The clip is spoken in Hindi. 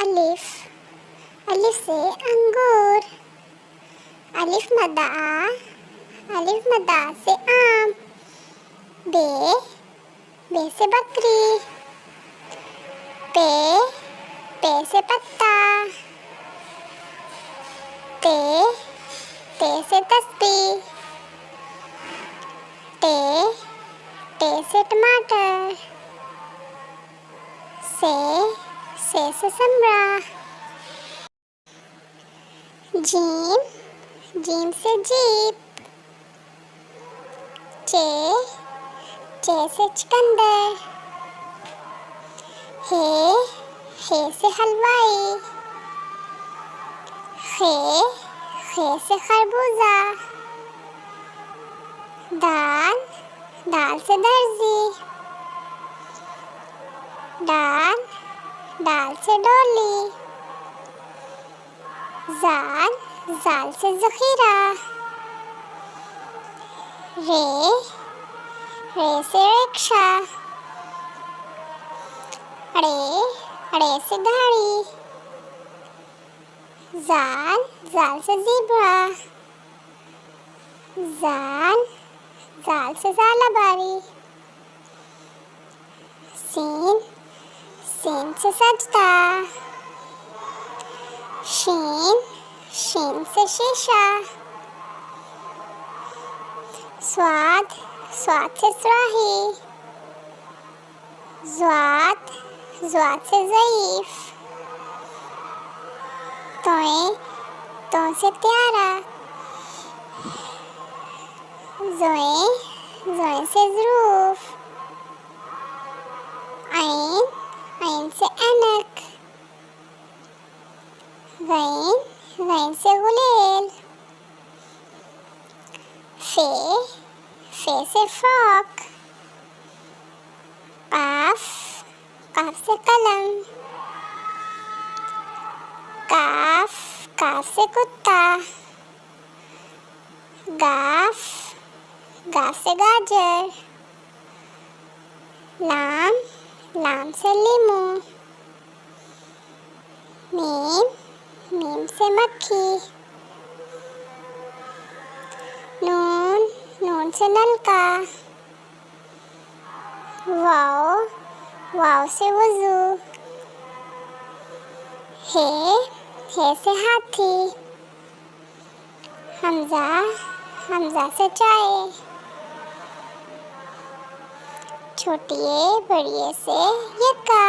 अलिफ, अलिफ से अंगूर। अलिफ मद्दा आ, अलिफ मद्दा आ से आम। बे, बे से बकरी। पे, पे से पत्ता। ते, ते से तस्बीह। टे, टे से टमाटर। से समरा। जीम, जीम से जीप। चे, चे से चुकंदर। हे से हलवाई। खे से खरबूजा। दाल, दाल से दर्जी। दाल, दाल से डोली। जाल, जाल से ज़ख़ीरा। रे, रे से रिक्शा। अड़े, अड़े से गाड़ी। जाल, जाल से ज़ेब्रा। जाल, जाल से ज़ालाबारी। सीन, सीन से सजदा। शीन, शीन से शीशा। स्वाद, स्वाद से सुराही। ज़्वाद, ज़्वाद से ज़ईफ़। तोए, तो से प्यारा। ज़ोए, ज़ोए से ज़रूफ। ऐन, ऐन से ऐनक। गैन, गैन से गुलेल। फे से फ्रॉक। काफ, काफ से कलम। काफ, काफ से कुत्ता। गाफ, गाफ से गाजर। लाम, लाम से लीमू। मीम, मीम से मक्खी। नून, नून से नलका। वाव, वाव से वज़ू। हे से हाथी। हमज़ा, हमज़ा से चाय। छोटी ए बड़ी ए से यक्का।